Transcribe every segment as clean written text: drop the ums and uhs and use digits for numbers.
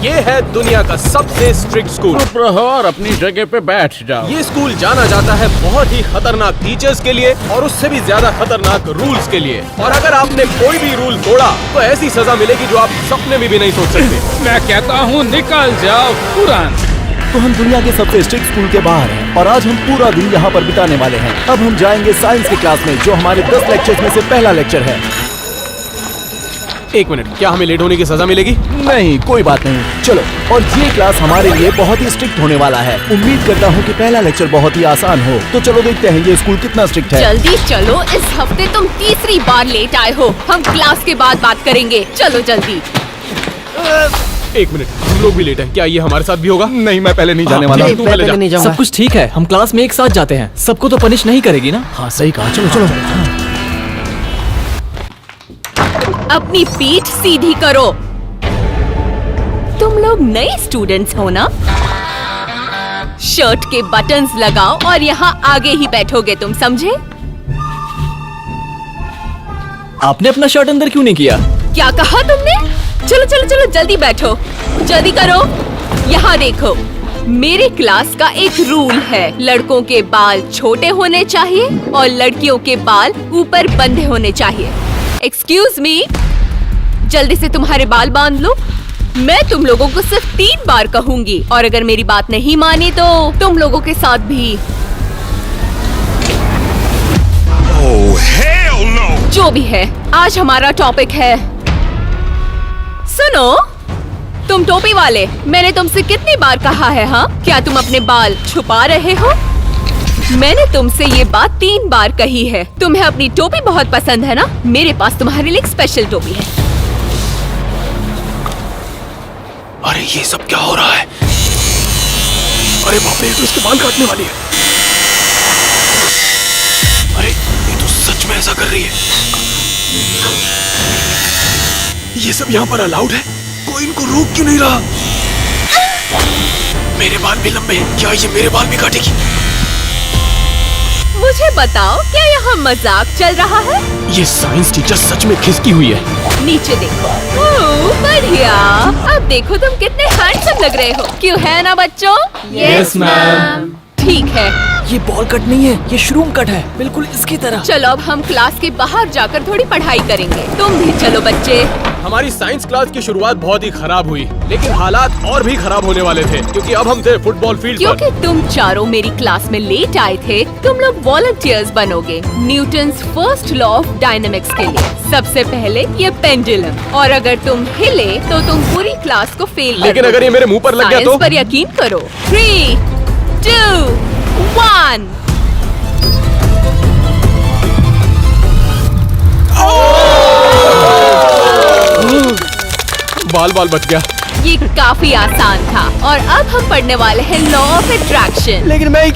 ये है दुनिया का सबसे स्ट्रिक्ट स्कूल। चुप रहो और अपनी जगह पे बैठ जाओ। ये स्कूल जाना जाता है बहुत ही खतरनाक टीचर्स के लिए और उससे भी ज्यादा खतरनाक रूल्स के लिए। और अगर आपने कोई भी रूल तोड़ा तो ऐसी सजा मिलेगी जो आप सपने में भी नहीं सोच सकते। मैं कहता हूँ निकल जाओ कुरान। तो हम दुनिया के सबसे स्ट्रिक्ट स्कूल के बाहर हैं और आज हम पूरा दिन यहाँ पर बिताने वाले हैं। अब हम जाएंगे साइंस की क्लास में, जो हमारे 10 लेक्चर्स में से पहला लेक्चर है। एक मिनट, क्या हमें लेट होने की सजा मिलेगी? नहीं, कोई बात नहीं, चलो। और ये क्लास हमारे लिए बहुत ही स्ट्रिक्ट होने वाला है। उम्मीद करता हूँ कि पहला लेक्चर बहुत ही आसान हो। तो चलो देखते हैं ये स्कूल कितना स्ट्रिक्ट है। जल्दी चलो, इस हफ्ते तुम तीसरी बार लेट आए हो। हम क्लास के बाद बात करेंगे, चलो जल्दी। एक मिनट, हम लोग भी लेट हैं। क्या ये हमारे साथ भी होगा? नहीं, मैं पहले नहीं जाने वाला। तू पहले जा। नहीं जाऊंगा। सब कुछ ठीक है, हम क्लास में एक साथ जाते हैं। सबको तो पनिश नहीं करेगी ना? हाँ सही कहा, चलो चलो। अपनी पीठ सीधी करो। तुम लोग नए स्टूडेंट्स हो ना? शर्ट के बटन्स लगाओ और यहाँ आगे ही बैठोगे, तुम समझे? आपने अपना शर्ट अंदर क्यों नहीं किया? क्या कहा तुमने? चलो चलो चलो, जल्दी बैठो, जल्दी करो। यहाँ देखो, मेरे क्लास का एक रूल है। लड़कों के बाल छोटे होने चाहिए और लड़कियों के बाल ऊपर बंधे होने चाहिए। एक्सक्यूज मी, जल्दी से तुम्हारे बाल बांध लो। मैं तुम लोगों को सिर्फ 3 बार कहूंगी और अगर मेरी बात नहीं मानी तो तुम लोगों के साथ भी। Oh, hell no! जो भी है, आज हमारा टॉपिक है, सुनो तुम टोपी वाले, मैंने तुमसे कितनी बार कहा है, हाँ? क्या तुम अपने बाल छुपा रहे हो? मैंने तुमसे ये बात 3 बार कही है। तुम्हें अपनी टोपी बहुत पसंद है ना? मेरे पास तुम्हारे लिए एक स्पेशल टोपी है। अरे ये सब क्या हो रहा है? अरे बाप रे, ये तो इसके बाल काटने वाली है। अरे ये तो सच में ऐसा कर रही है। ये सब यहाँ पर अलाउड है? कोई इनको रोक क्यों नहीं रहा? मेरे बाल भी लंबे हैं, क्या ये मेरे बाल भी काटेगी? मुझे बताओ, क्या यहाँ मजाक चल रहा है? ये साइंस टीचर सच में खिसकी हुई है। नीचे देखो। ओह, बढ़िया। अब देखो तुम कितने हैंडसम लग रहे हो, क्यों है ना बच्चों? Yes, ma'am। ठीक है, ये बॉल कट नहीं है, ये श्रूम कट है, बिल्कुल इसकी तरह। चलो अब हम क्लास के बाहर जाकर थोड़ी पढ़ाई करेंगे। तुम भी चलो बच्चे। हमारी साइंस क्लास की शुरुआत बहुत ही खराब हुई, लेकिन हालात और भी खराब होने वाले थे क्योंकि अब हम थे फुटबॉल फील्ड पर। क्योंकि तुम चारों मेरी क्लास में लेट आए थे, तुम लोग वॉलंटियर्स बनोगे Newton's first law of dynamics के लिए। सबसे पहले ये पेंडुलम, और अगर तुम हिले तो तुम पूरी क्लास को फेल। लेकिन अगर ये मेरे मुंह पर लग गया तो? साइंस पर यकीन करो। 3, 2, 1। बाल बाल बच गया। ये काफी आसान था और अब हम पढ़ने वाले हैं लॉ ऑफ अट्रैक्शन। लेकिन मैं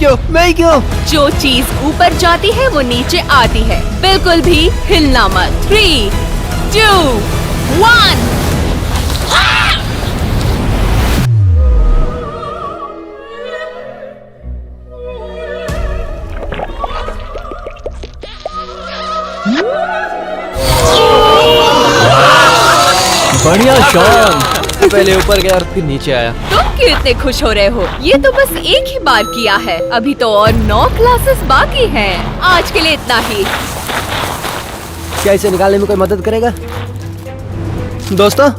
क्यों? जो चीज ऊपर जाती है वो नीचे आती है, बिल्कुल भी हिलना मत। 3, 2, 1। बढ़िया शॉन। पहले ऊपर गया और फिर नीचे आया। तुम क्यों इतने खुश हो रहे हो? ये तो बस एक ही बार किया है, अभी तो और 9 क्लासेस बाकी हैं। आज के लिए इतना ही। क्या इसे निकालने में कोई मदद करेगा दोस्तों?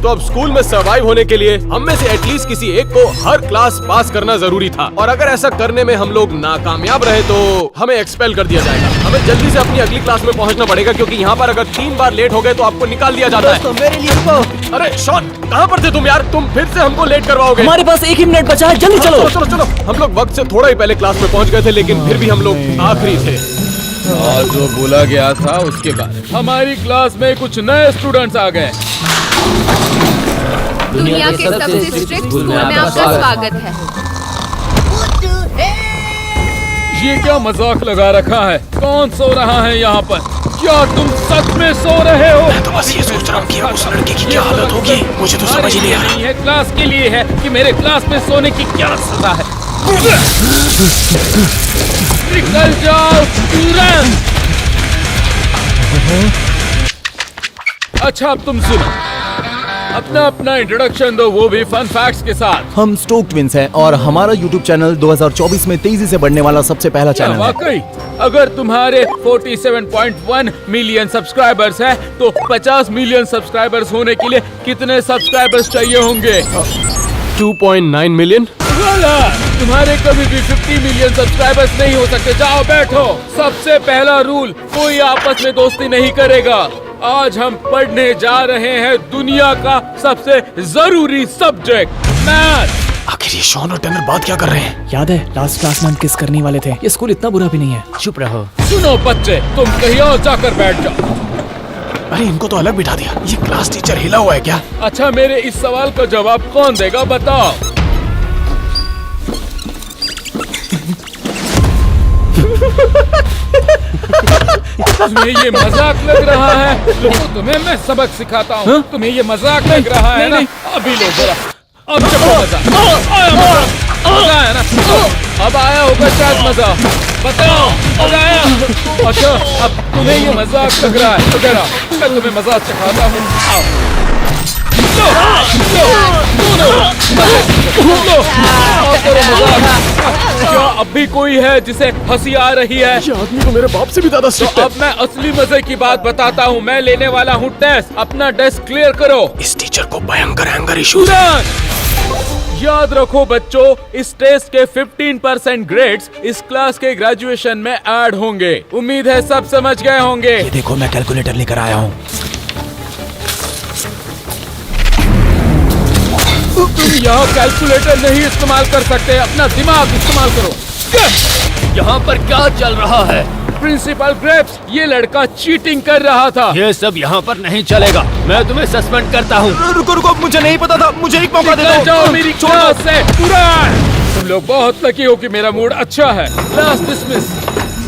तो अब स्कूल में सर्वाइव होने के लिए हम में से एटलीस्ट किसी एक को हर क्लास पास करना जरूरी था, और अगर ऐसा करने में हम लोग नाकामयाब रहे तो हमें एक्सपेल कर दिया जाएगा। हमें जल्दी से अपनी अगली क्लास में पहुंचना पड़ेगा क्योंकि यहाँ पर अगर 3 बार लेट हो गए तो आपको निकाल दिया जाता है। मेरे लिए रुको। अरे शॉन, कहाँ पर थे तुम यार? तुम फिर से हमको लेट करवाओगे। हमारे पास 1 ही मिनट बचा है, जल्दी चलो। चलो चलो चलो। हम लोग वक्त से थोड़ा ही पहले क्लास में पहुंच गए थे, लेकिन फिर भी हम लोग आखिरी थे। और जो बोला गया था उसके बाद हमारी क्लास में कुछ नए स्टूडेंट्स आ गए। दुनिया के सबसे स्ट्रिक्ट स्कूल में आपका स्वागत है। ये क्या मजाक लगा रखा है? कौन सो रहा है यहाँ पर? क्या तुम सच में सो रहे हो? मैं तो बस ये सोच रहा हूँ कि उस लड़के की क्या हालत होगी। मुझे तो समझ ही नहीं आ रहा। है क्लास के लिए है कि मेरे क्लास में सोने की क्या सजा है? निकल जाओ तुरंत। अच्छा अब तुम सुनो, अपना अपना इंट्रोडक्शन दो, वो भी फन फैक्ट्स के साथ। हम स्टोक ट्विंस हैं और हमारा YouTube चैनल 2024 में तेजी से बढ़ने वाला सबसे पहला क्या चैनल है। वाकई? अगर तुम्हारे 47.1 मिलियन सब्सक्राइबर्स हैं, तो 50 मिलियन सब्सक्राइबर्स होने के लिए कितने सब्सक्राइबर्स चाहिए होंगे? 2.9 मिलियन। गलत। तुम्हारे कभी भी 50 मिलियन सब्सक्राइबर्स नहीं हो सकते। जाओ बैठो। सबसे पहला रूल, कोई आपस में दोस्ती नहीं करेगा। आज हम पढ़ने जा रहे हैं दुनिया का सबसे जरूरी सब्जेक्ट, मैथ। आखिर ये शॉन और टेनर बात क्या कर रहे हैं? याद है लास्ट क्लास में हम किस करने वाले थे। ये स्कूल इतना बुरा भी नहीं है। चुप रहो। सुनो बच्चे, तुम कहीं और जाकर बैठ जाओ। अरे इनको तो अलग बिठा दिया। ये क्लास टीचर हिला हुआ है क्या? अच्छा, मेरे इस सवाल का जवाब कौन देगा, बताओ। तुम्हें ये मजाक लग रहा है? लो, तुम्हें मैं सबक सिखाता हूँ। तुम्हें ये मजाक लग रहा है ना? अभी लो जरा। अब जब मजा आया, मजा आया ना? अब आया होगा शायद मजा। बताओ, मजा आया? अच्छा, अब तुम्हें ये मजाक लग रहा है? जरा मैं तुम्हें मजाक सिखाता हूँ। आओ। लो, लो, लो, लो, आओ करो मजाक। क्या अब भी कोई है जिसे हंसी आ रही है? ये आदमी तो मेरे बाप से भी ज्यादा तो स्ट्रिक्ट है। अब मैं असली मजे की बात बताता हूँ। मैं लेने वाला हूँ टेस्ट। अपना डेस्क क्लियर करो। इस टीचर को भयंकर हैंगर इश्यूज। तुरंत! याद रखो बच्चों, इस टेस्ट के 15% ग्रेड्स इस क्लास के ग्रेजुएशन में ऐड होंगे। उम्मीद है सब समझ गए होंगे। देखो मैं कैलकुलेटर लेकर आया हूँ। तुम यहाँ कैलकुलेटर नहीं इस्तेमाल कर सकते, अपना दिमाग इस्तेमाल करो। यहाँ पर क्या चल रहा है? प्रिंसिपल ग्रेप्स, ये लड़का चीटिंग कर रहा था। ये सब यहाँ पर नहीं चलेगा। मैं तुम्हें सस्पेंड करता हूँ। रुको रुको, मुझे नहीं पता था। मुझे एक मौका दे निकल दो। जाओ मेरी क्लास से तुरंत। तुम लोग बहुत लकी हो कि मेरा मूड अच्छा है। Class dismiss.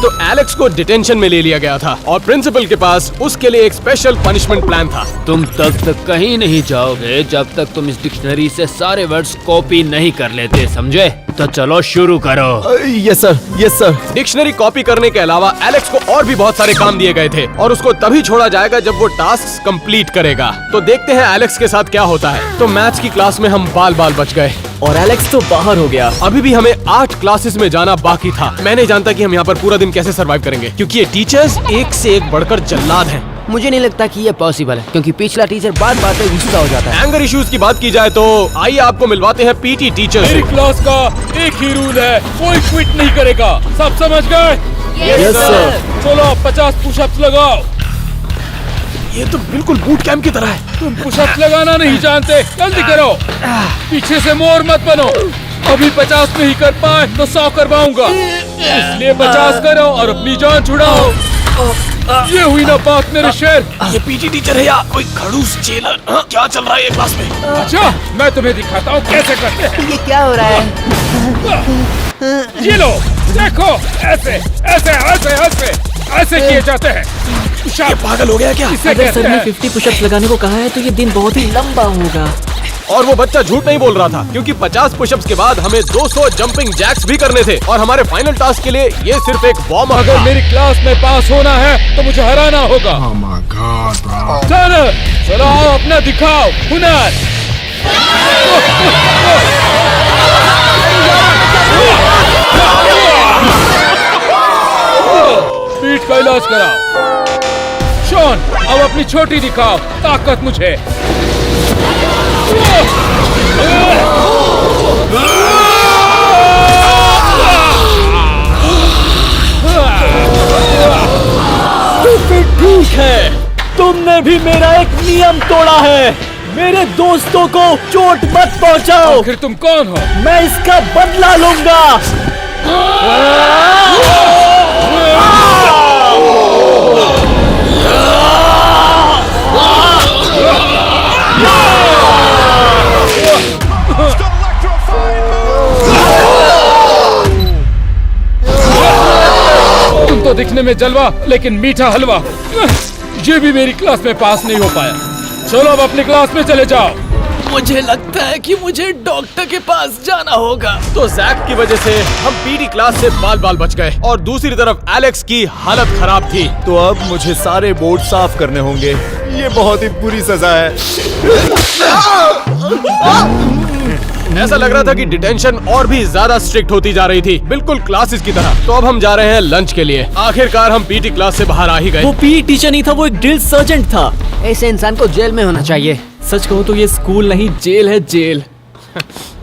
तो एलेक्स को डिटेंशन में ले लिया गया था और प्रिंसिपल के पास उसके लिए एक स्पेशल पनिशमेंट प्लान था। तुम तब तक कहीं नहीं जाओगे जब तक तुम इस डिक्शनरी से सारे वर्ड्स कॉपी नहीं कर लेते, समझे? तो चलो शुरू करो। Yes sir, yes sir. Dictionary copy करने के अलावा एलेक्स को और भी बहुत सारे काम दिए गए थे और उसको तभी छोड़ा जाएगा जब वो टास्क कंप्लीट करेगा। तो देखते हैं एलेक्स के साथ क्या होता है। तो मैथ्स की क्लास में हम बाल बाल बच गए और एलेक्स तो बाहर हो गया। अभी भी हमें 8 क्लासेस में जाना बाकी था। मैं नहीं जानता कि हम यहाँ पर पूरा दिन कैसे सरवाइव करेंगे, क्योंकि ये टीचर्स एक से एक बढ़कर जल्लाद हैं। मुझे नहीं लगता कि ये पॉसिबल है, क्योंकि पिछला टीचर बात बात में गुस्सा हो जाता है। एंगर इश्यूज की बात की जाए तो आइए आपको मिलवाते हैं पीटी टीचर। मेरी क्लास का एक ही रूल है, कोई क्विट नहीं करेगा। सब समझ गए? Yes sir. चलो 50 पुशअप्स लगाओ। ये तो बिल्कुल बूट कैंप की तरह है। तुम पुशअप्स लगाना नहीं जानते, जल्दी करो। पीछे से मोर मत बनो। अभी 50 नहीं कर पाए तो 100 करवाऊंगा, इसलिए 50 करो और अपनी जान छुड़ाओ। ये हुई ना बात मेरे शेर। ये पीटी टीचर है या कोई खड़ूस जेलर? क्या चल रहा है ये क्लास में? अच्छा, मैं तुम्हें दिखाता हूँ कैसे करते हैं। ये क्या हो रहा है? ये लो, देखो, ऐसे ऐसे ऐसे ऐसे ऐसे किए जाते हैं। ये पागल हो गया क्या? इसे अगर कहते सर ने हैं 50 पुशअप्स लगाने को कहा है तो ये दिन बहुत ही लंबा होगा। और वो बच्चा झूठ नहीं बोल रहा था, क्योंकि 50 पुशअप्स के बाद हमें 200 जंपिंग जैक्स भी करने थे और हमारे फाइनल टास्क के लिए ये सिर्फ एक वार्म अप अगर था। मेरी क्लास में पास होना है तो मुझे हराना होगा। Oh my God, bro. चलो आओ, अपना दिखाओ हुनर। पीठ का इलाज कराओ। शॉन, अब अपनी छोटी दिखाओ ताकत मुझे। ठीक है, तुमने भी मेरा एक नियम तोड़ा है। मेरे दोस्तों को चोट मत पहुंचाओ। आखिर तुम कौन हो? मैं इसका बदला लूंगा। तुम तो दिखने में जलवा लेकिन मीठा हलवा। ये भी मेरी क्लास में पास नहीं हो पाया। चलो अब अपनी क्लास में चले जाओ। मुझे लगता है कि मुझे डॉक्टर के पास जाना होगा। तो जैक की वजह से हम पीटी क्लास से बाल बाल बच गए और दूसरी तरफ एलेक्स की हालत खराब थी। तो अब मुझे सारे बोर्ड साफ करने होंगे। ये बहुत ही बुरी सजा है। ऐसा लग रहा था कि डिटेंशन और भी ज्यादा स्ट्रिक्ट होती जा रही थी, बिल्कुल क्लासेस की तरह। तो अब हम जा रहे हैं लंच के लिए। आखिरकार हम पीटी क्लास से बाहर आ ही गए। वो पीटी टीचर नहीं था, वो एक ड्रिल सर्जेंट था। ऐसे इंसान को जेल में होना चाहिए। सच कहूँ तो ये स्कूल नहीं जेल है, जेल।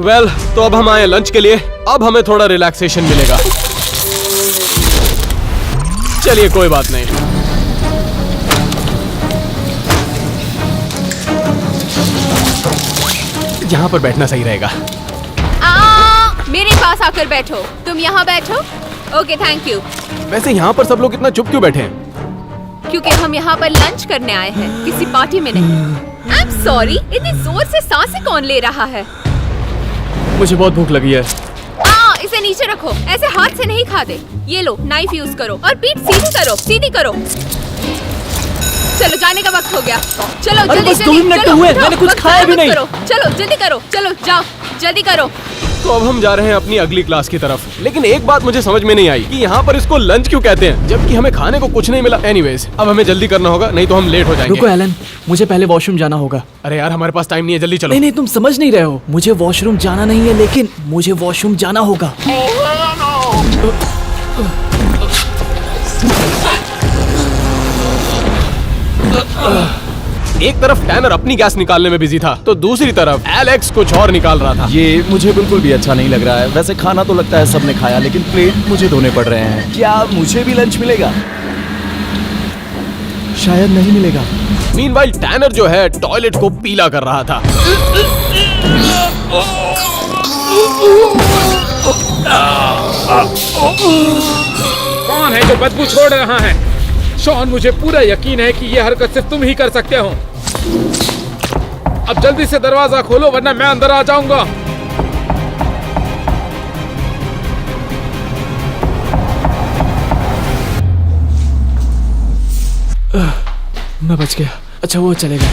वेल, तो अब हम आए लंच के लिए। अब हमें थोड़ा रिलैक्सेशन मिलेगा। चलिए कोई बात नहीं। यहाँ पर बैठना सही रहेगा। मेरे पास आकर बैठो। तुम यहाँ बैठो। Okay, thank you. वैसे यहाँ पर सब लोग इतना चुप क्यों बैठे हैं? क्योंकि हम यहाँ पर लंच करने आए हैं, किसी पार्टी में नहीं। आई एम सॉरी, इतनी जोर से सांसें कौन ले रहा है? मुझे बहुत भूख लगी है। इसे नीचे रखो, ऐसे हाथ से नहीं खाते। ये लो, नाइफ यूज करो और पीठ सीधी करो, सीधी करो। चलो, जाने का वक्त हो गया। चलो अरे जल्दी बस 2 जल्दी, मिनट चलो, हुए, उठो, मैंने कुछ वक्त खाया भी मत नहीं। करो। चलो जल्दी करो, चलो जाओ, जल्दी करो। तो अब हम जा रहे हैं अपनी अगली क्लास की तरफ। लेकिन एक बात मुझे समझ में नहीं आई कि यहाँ पर इसको लंच क्यों कहते हैं, जबकि हमें खाने को कुछ नहीं मिला। एनीवेज, अब हमें जल्दी करना होगा, नहीं तो हम लेट हो रुको जाएंगे। एलन, मुझे पहले वॉशरूम जाना होगा। अरे यार, हमारे पास टाइम नहीं है, जल्दी चलो। नहीं नहीं, तुम समझ नहीं रहे हो। मुझे वॉशरूम जाना नहीं है, लेकिन मुझे वॉशरूम जाना होगा। एक तरफ टैनर अपनी गैस निकालने में बिजी था, तो दूसरी तरफ एलेक्स कुछ और निकाल रहा था। ये मुझे बिल्कुल भी अच्छा नहीं लग रहा है। वैसे खाना तो लगता है सबने खाया, लेकिन प्लेट मुझे धोने पड़ रहे हैं। क्या मुझे भी लंच मिलेगा? शायद नहीं मिलेगा। मीनवाइल टैनर जो है टॉयलेट को पीला कर रहा था। कौन है जो बदबू छोड़ रहा है? शॉन, मुझे पूरा यकीन है कि ये हरकत सिर्फ तुम ही कर सकते हो। अब जल्दी से दरवाजा खोलो, वरना मैं अंदर आ जाऊंगा। मैं बच गया। अच्छा, वो चलेगा।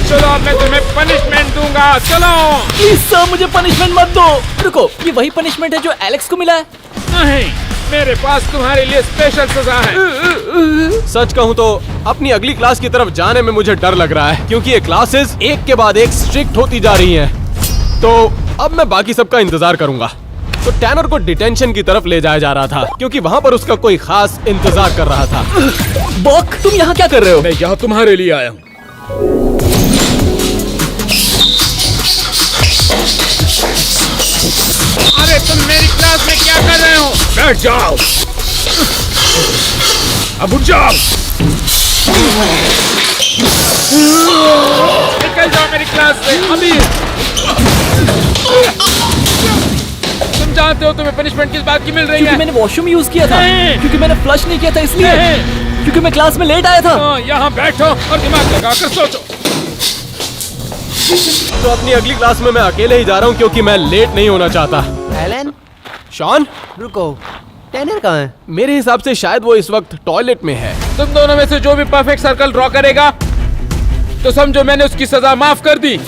चलो, अब मैं तुम्हें पनिशमेंट दूंगा। चलो। प्लीज सर, मुझे पनिशमेंट मत दो। रुको, ये वही पनिशमेंट है जो एलेक्स को मिला है? नहीं, मेरे पास तुम्हारे लिए स्पेशल सजा है। सच कहूँ तो अपनी अगली क्लास की तरफ जाने में मुझे डर लग रहा है, क्योंकि ये क्लासेस एक के बाद एक स्ट्रिक्ट होती जा रही हैं। तो अब मैं बाकी सबका इंतजार करूंगा। तो टैनर को डिटेंशन की तरफ ले जाया जा रहा था, क्योंकि वहाँ पर उसका कोई खास इंतजार कर रहा था। बॉक, तुम यहाँ क्या कर रहे हो? मैं यहाँ तुम्हारे लिए आया हूँ। अरे तुम मेरी क्लास में क्या कर रहे हो? बैठ जाओ। अब उठ जाओ। निकल जाओ मेरी क्लास से अभी। तुम जानते हो तुम्हें पनिशमेंट किस बात की मिल रही क्योंकि है? मैंने वॉशरूम यूज किया था। नहीं। क्योंकि मैंने फ्लश नहीं किया था, इसलिए। नहीं। क्योंकि मैं क्लास में लेट आया था। हाँ, यहाँ बैठो और दिमाग लगाकर सोचो। तो अपनी अगली क्लास में मैं अकेले ही जा रहा हूँ, क्योंकि मैं लेट नहीं होना चाहता। एलन, शॉन, रुको, टैनर कहाँ है? मेरे हिसाब से शायद वो इस वक्त टॉयलेट में है। तुम दोनों में से जो भी परफेक्ट सर्कल ड्रॉ करेगा, तो समझो मैंने उसकी सजा माफ कर दी। तुम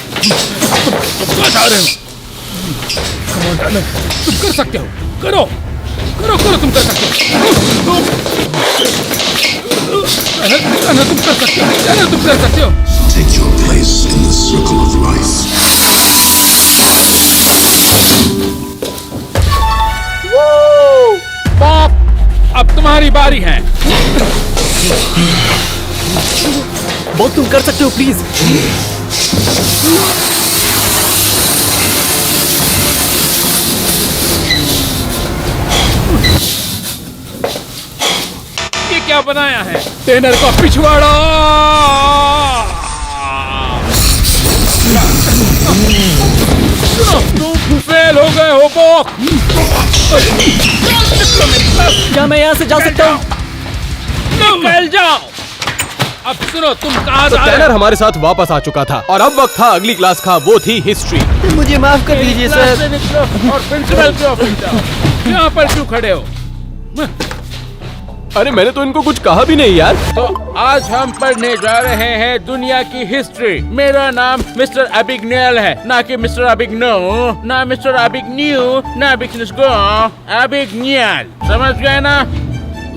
जा रहे हो? Come on, टैनर, तुम कर सकते हो। करो, करो, करो, तुम कर सकते हो। टैनर, तुम कर सकते हो। टैनर, तुम कर सकते हो। Take your place in the circle of life. Pop, अब तुम्हारी बारी है। बॉक, तुम कर सकते हो, प्लीज। ये क्या बनाया है? टैनर का पिछवाड़ा। तुम फेल हो गए हो बॉक। क्या मैं यहाँ से जा सकता हूँ? निकल जाओ। अब सुनो, तुम कहाँ तो जा रहे टैनर हो? हमारे साथ वापस आ चुका था, और अब वक्त था अगली क्लास का। वो थी हिस्ट्री। मुझे माफ कर दीजिए क्लास सर। से निकलो और प्रिंसिपल के ऑफिस जाओ। यहाँ पर क्यों खड़े हो? अरे मैंने तो इनको कुछ कहा भी नहीं यार। तो आज हम पढ़ने जा रहे हैं दुनिया की हिस्ट्री। मेरा नाम मिस्टर अबिग्नेल है, ना कि मिस्टर अबिग्नो, ना मिस्टर अबिग्न्यू, ना अबिग्निस्को, अबिग्नेल। समझ गए ना?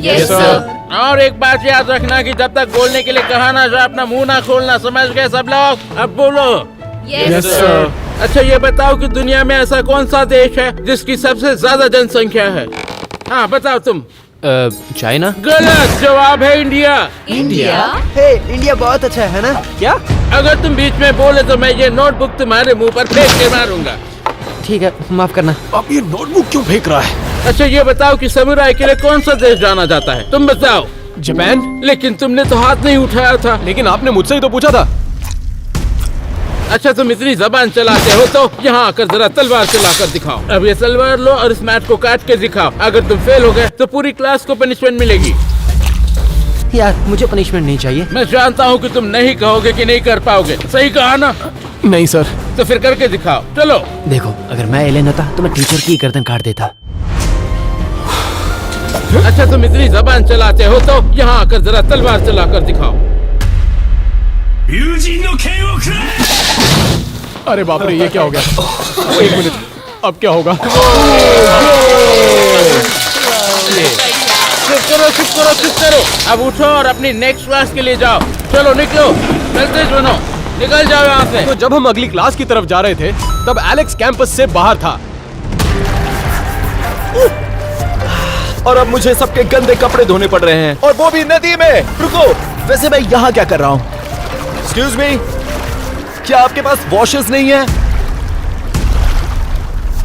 Yes sir. और एक बात याद रखना कि जब तक बोलने के लिए कहा ना जाए अपना मुंह ना खोलना, समझ गए सब लोग? अब बोलो। Yes sir. अच्छा ये बताओ कि दुनिया में ऐसा कौन सा देश है जिसकी सबसे ज्यादा जनसंख्या है? हाँ बताओ तुम। चाइना। गलत जवाब है इंडिया। इंडिया? हे, इंडिया बहुत अच्छा है ना? क्या? अगर तुम बीच में बोले तो मैं ये नोटबुक तुम्हारे मुंह पर फेंक के मारूंगा। ठीक है, माफ करना। अब ये नोटबुक क्यों फेंक रहा है? अच्छा ये बताओ कि समुराई के लिए कौन सा देश जाना जाता है? तुम बताओ। जापान। लेकिन तुमने तो हाथ नहीं उठाया था। लेकिन आपने मुझसे ही तो पूछा था। अच्छा तुम इतनी जबान चलाते हो तो यहाँ आकर जरा तलवार चलाकर दिखाओ। अब ये तलवार लो और इस मैट को काट के दिखाओ। अगर तुम फेल हो गए तो पूरी क्लास को पनिशमेंट मिलेगी। यार मुझे पनिशमेंट नहीं चाहिए। मैं जानता हूँ कि तुम नहीं कहोगे कि नहीं कर पाओगे, सही कहा ना? नहीं सर। तो फिर करके दिखाओ, चलो। देखो, अगर मैं एलियन होता तो मैं टीचर की गर्दन काट देता। अच्छा तुम इतनी जबान चलाते हो तो यहाँ आकर जरा तलवार चलाकर दिखाओ। अरे बाप रे, ये क्या हो गया? एक मिनट, अब क्या होगा? चुप करो। अब उठो और अपनी नेक्स्ट क्लास के लिए जाओ। चलो निकलो, चलते सुनो, निकल जाओ यहाँ से। तो जब हम अगली क्लास की तरफ जा रहे थे तब एलेक्स कैंपस से बाहर था। और अब मुझे सबके गंदे कपड़े धोने पड़ रहे हैं, और वो भी नदी में। रुको, वैसे मैं यहाँ क्या कर रहा हूँ? एक्सक्यूज मी, क्या आपके पास वॉशर्स नहीं है?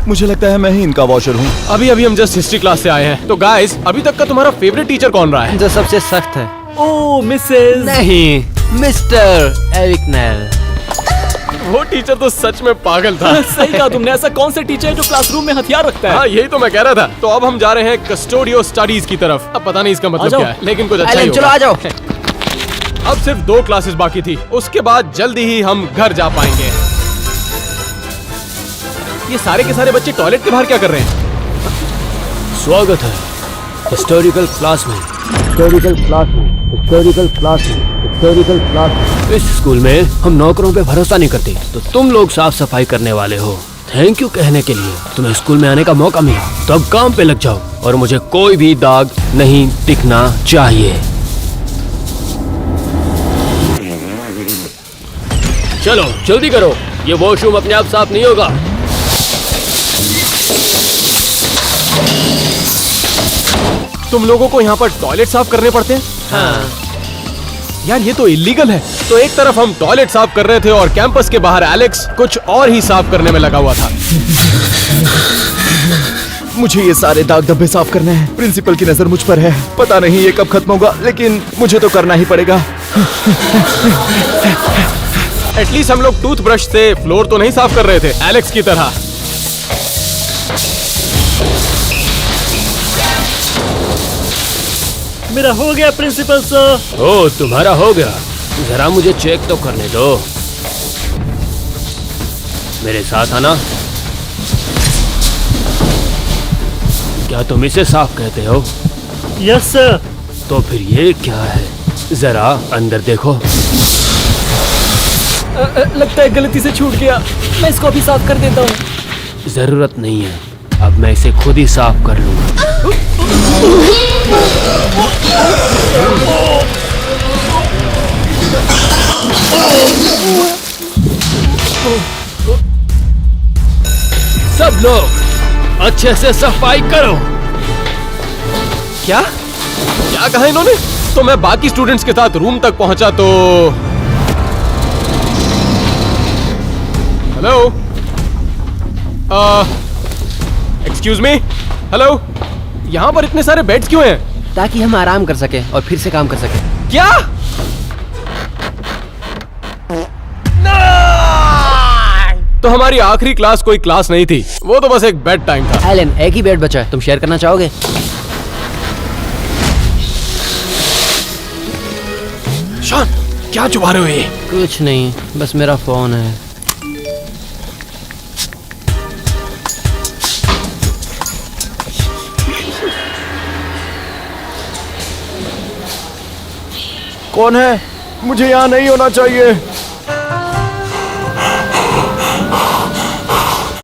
मुझे लगता है मैं ही इनका वॉशर हूँ। अभी हम जस्ट हिस्ट्री क्लास से आए हैं। तो गाइस, अभी तक का तुम्हारा फेवरेट टीचर कौन रहा है? जो सबसे सख्त है। ओ मिसेस। नहीं, मिस्टर एरिकनेल। वो टीचर तो सच में पागल था। सही कहा तुमने। ऐसा कौन सा टीचर है जो क्लासरूम में हथियार रखता है? हाँ, यही तो मैं कह रहा था। तो अब हम जा रहे हैं कस्टोडियो स्टडीज की तरफ। अब पता नहीं इसका मतलब क्या है, लेकिन कुछ अच्छा ही एलन, चलो होगा। आ जाओ। अब सिर्फ 2 क्लासेस बाकी थी, उसके बाद जल्दी ही हम घर जा पाएंगे। ये सारे के सारे बच्चे टॉयलेट के बाहर क्या कर रहे हैं? स्वागत है हिस्टोरिकल क्लास में। इस स्कूल में हम नौकरों पे भरोसा नहीं करते, तो तुम लोग साफ सफाई करने वाले हो। थैंक यू कहने के लिए तुम्हें स्कूल में आने का मौका मिला, तो अब काम पे लग जाओ और मुझे कोई भी दाग नहीं दिखना चाहिए। चलो जल्दी करो, ये वॉशरूम अपने आप साफ नहीं होगा। तुम लोगों को यहाँ पर टॉयलेट साफ करने पड़ते हैं? हाँ। यार ये तो इलीगल है। तो एक तरफ हम टॉयलेट साफ कर रहे थे और कैंपस के बाहर एलेक्स कुछ और ही साफ करने में लगा हुआ था। मुझे ये सारे दाग धब्बे साफ करने हैं। प्रिंसिपल की नजर मुझ पर है। पता नहीं ये कब खत्म होगा, लेकिन मुझे तो करना ही पड़ेगा। एटलीस्ट हम लोग टूथब्रश से फ्लोर तो नहीं साफ कर रहे थे एलेक्स की तरह। मेरा हो गया प्रिंसिपल सर। ओ तुम्हारा हो गया, जरा मुझे चेक तो करने दो। मेरे साथ आना। क्या तुम इसे साफ कहते हो? Yes sir. तो फिर ये क्या है? जरा अंदर देखो। लगता है गलती से छूट गया। मैं इसको अभी साफ कर देता हूँ। जरूरत नहीं है, अब मैं इसे खुद ही साफ कर लूंगा। सब लोग अच्छे से सफाई करो। क्या कहा इन्होंने? तो मैं बाकी स्टूडेंट्स के साथ रूम तक पहुंचा तो हेलो, एक्सक्यूज मी, हेलो, यहाँ पर इतने सारे बेड्स क्यों हैं? ताकि हम आराम कर सके और फिर से काम कर सके। क्या? तो हमारी आखिरी क्लास कोई क्लास नहीं थी, वो तो बस एक बेड टाइम था। एलन, एक ही बेड बचा है, तुम शेयर करना चाहोगे? शान, क्या चुभा रहे हो ये? कुछ नहीं, बस मेरा फोन है। कौन है? मुझे यहाँ नहीं होना चाहिए।